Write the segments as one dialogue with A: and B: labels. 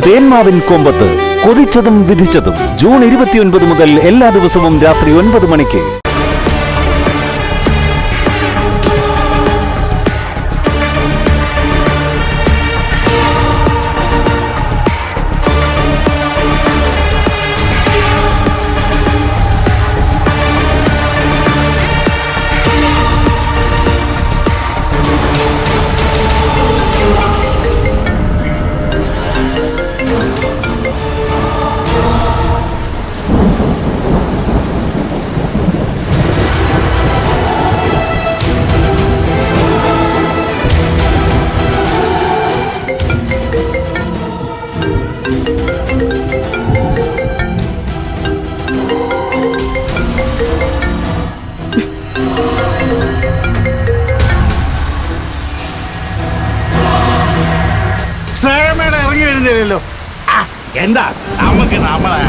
A: തേന്മാവിൻ കൊമ്പത്ത് കൊതിച്ചതും വിധിച്ചതും June 29 മുതൽ എല്ലാ ദിവസവും രാത്രി 9 മണിക്ക്.
B: ഇറങ്ങി വരുന്നില്ലല്ലോ. എന്താ നമുക്ക് നമ്മളെ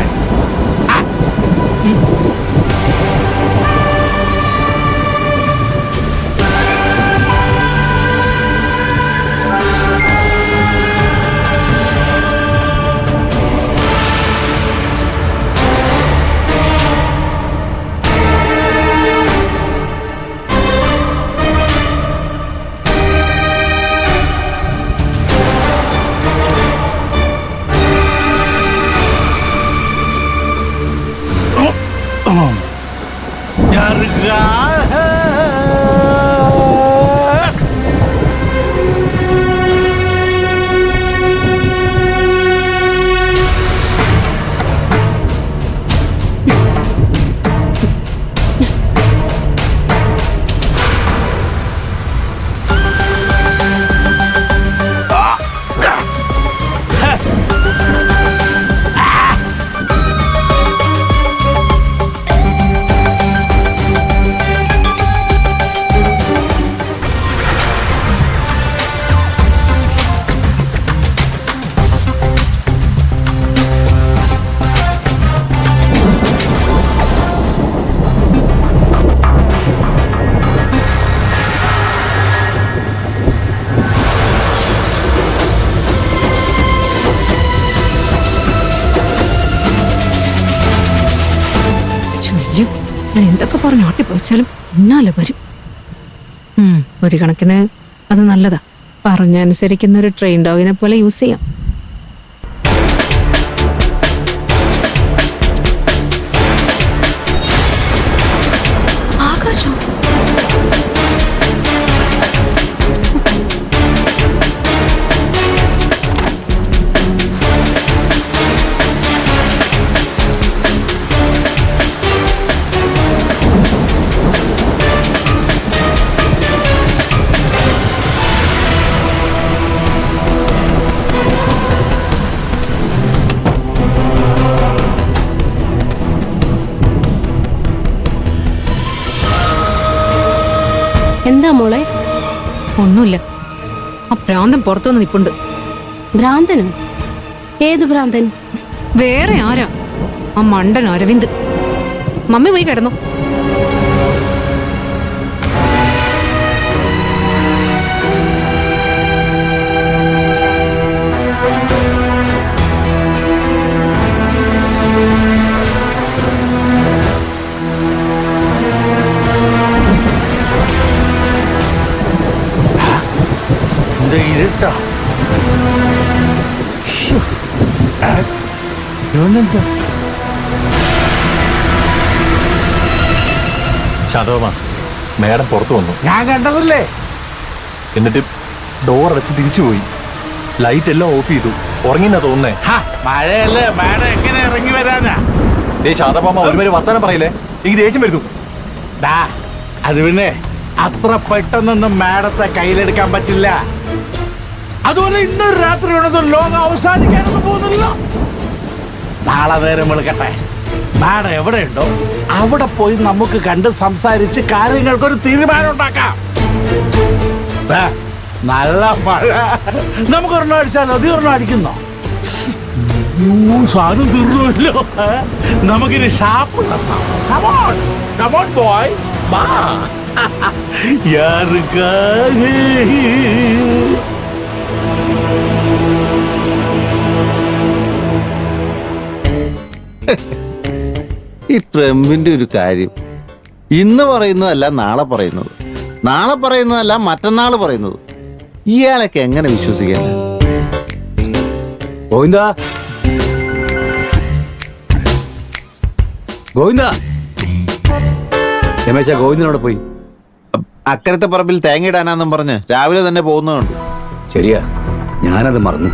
C: എന്തൊക്കെ പറഞ്ഞ് ഓട്ടിപ്പോച്ചാലും പിന്നാലെ വരും. ഒരു കണക്കിന് അത് നല്ലതാ. പറഞ്ഞനുസരിക്കുന്ന ഒരു ട്രെയിൻ ഡോഗിനെ പോലെ യൂസ് ചെയ്യാം. ആകാശം
D: എന്താ മോളെ?
C: ഒന്നുമില്ല. ആ ഭ്രാന്തൻ പുറത്തുവന്ന് നിപ്പുണ്ട്.
D: ഭ്രാന്തനോ? ഏത് ഭ്രാന്തൻ?
C: വേറെ ആരാ? ആ മണ്ടൻ അരവിന്ദ്. മമ്മി പോയി കിടന്നു.
B: ഇരുട്ടാ.
E: ശാന്തമാ, മേഡം പുറത്തു വന്നു.
B: ഞാൻ കണ്ടതല്ലേ.
E: എന്നിട്ട് ഡോർ അടച്ച് തിരിച്ചുപോയി. ലൈറ്റ് എല്ലാം ഓഫ് ചെയ്തു. ഉറങ്ങിന്നാ തോന്നുന്നേ.
B: മഴയല്ലേ, മേഡം എങ്ങനെ ഇറങ്ങി വരാനാ?
E: ശാന്തമാമ ഒരുമാതിരി വർത്താനം പറയില്ലേ, എനിക്ക് ദേഷ്യം വരുന്നു.
B: അത് പിന്നെ അത്ര പെട്ടെന്നൊന്നും മേഡത്തെ കയ്യിലെടുക്കാൻ പറ്റില്ല. അതുപോലെ ഇന്നൊരു രാത്രി ലോകം അവസാനിക്കാനൊന്നും പോകുന്നില്ല. നാളെ നേരം വിളിക്കട്ടെ. മാഡം എവിടെയുണ്ടോ അവിടെ പോയി നമുക്ക് കണ്ട് സംസാരിച്ച് കാര്യങ്ങൾക്കൊരു തീരുമാനം ഉണ്ടാക്കാം. നല്ല മഴ. നമുക്കൊരെണ്ണം അടിച്ചാലോ? അധികം അടിക്കുന്നോ? സാധനം തീർന്നുവല്ലോ. നമുക്കിനി ഷാപ്പ് നടത്താം. Come on, come on boy. വാ. यार का है
F: ഈ ട്രംപിന്റെ ഒരു കാര്യം, ഇന്ന് പറയുന്നതല്ല നാളെ പറയുന്നത്, നാളെ പറയുന്നതല്ല മറ്റന്നാൾ പറയുന്നത്. ഇയാളൊക്കെ എങ്ങനെ വിശ്വസിക്കാൻ?
G: ഗോവിന്ദ, ഗോവിന്ദ, രമേശ ഗോവിന്ദനോടെ പോയി.
F: അക്കരത്തെ പറമ്പിൽ തേങ്ങ ഇടാനാന്നും പറഞ്ഞ് രാവിലെ തന്നെ പോകുന്നതുണ്ട്.
G: ശരിയാ, ഞാനത് മറന്നു.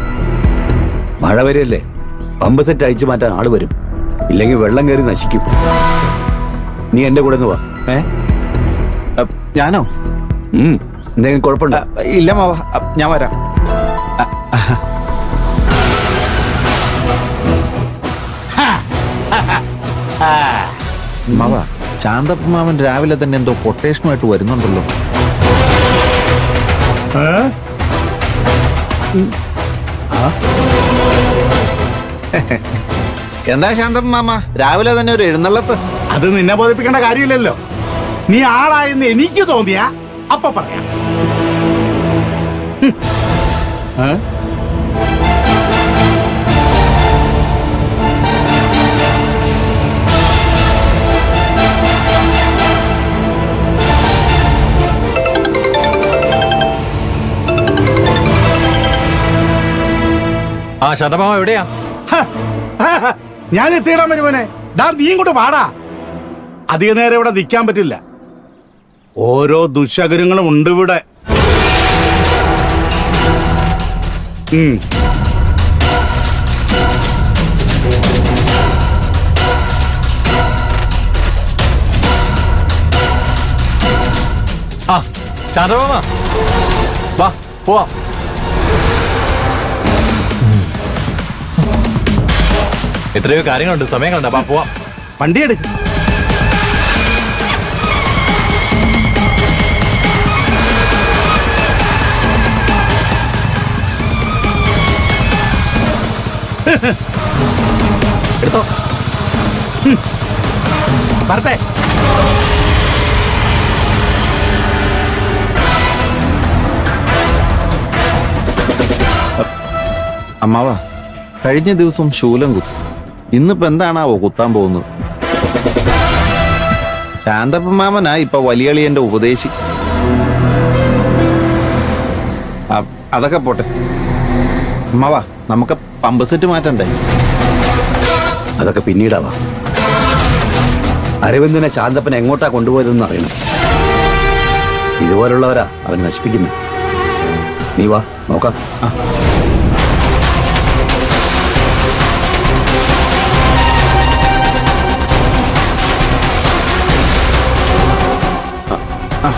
G: മഴ വരെയല്ലേ, പമ്പ് സെറ്റ് അഴിച്ചു മാറ്റാൻ ആള് വരും. ഇല്ലെങ്കിൽ വെള്ളം കയറി നശിക്കും. നീ എന്റെ കൂടെ ഒന്ന് വാ.
F: ഞാനോ?
G: എന്തെങ്കിലും കുഴപ്പമുണ്ടോ?
F: ഇല്ല മാവ, ഞാൻ വരാം. മാവ, ശാന്തപ്പ മാമൻ രാവിലെ തന്നെ എന്തോ കൊട്ടേഷനുമായിട്ട് വരുന്നുണ്ടല്ലോ. എന്താ ശാന്തപ്പ മാമ, രാവിലെ തന്നെ ഒരു എഴുന്നള്ളത്ത്?
B: അത് നിന്നെ ബോധിപ്പിക്കേണ്ട കാര്യമില്ലല്ലോ. നീ ആളായെന്ന് എനിക്ക് തോന്നിയാ അപ്പൊ പറയാം.
E: ആ ശാന്തമാമ എവിടെയാ?
B: ഞാൻ എത്തിയിടാൻ വരുമോനെ. ഡാ നീ ഇങ്ങോട്ട് വാടാ. അധിക നേരം ഇവിടെ നിൽക്കാൻ പറ്റില്ല. ഓരോ ദുശകരങ്ങളും ഉണ്ട് ഇവിടെ.
E: ആ ശാന്തമാമ വാ പോവാം. എത്രയോ കാര്യങ്ങളുണ്ട്, സമയം കണ്ട. വാ പോവാം.
B: വണ്ടി എടുക്ക്.
E: എടുത്തോ.
B: വരട്ടെ.
F: അമ്മാവ, കഴിഞ്ഞ ദിവസം ശൂലം കുത്തി. ഇന്നിപ്പോ എന്താണാവോ കുത്താൻ പോകുന്നത്? ശാന്തപ്പ മാമനാ ഇപ്പൊ വലിയളിയന്റെ ഉപദേശി. അതൊക്കെ പോട്ടെ അമ്മാവ, നമുക്ക് പമ്പ് സെറ്റ് മാറ്റണ്ടേ?
G: അതൊക്കെ പിന്നീടാവാ. അരവിന്ദനെ ശാന്തപ്പനെ എങ്ങോട്ടാ കൊണ്ടുപോയതെന്ന് അറിയണം. ഇതുപോലുള്ളവരാ അവൻ നശിപ്പിക്കുന്നത്. നീ വാ, നോക്കാം.
F: ആ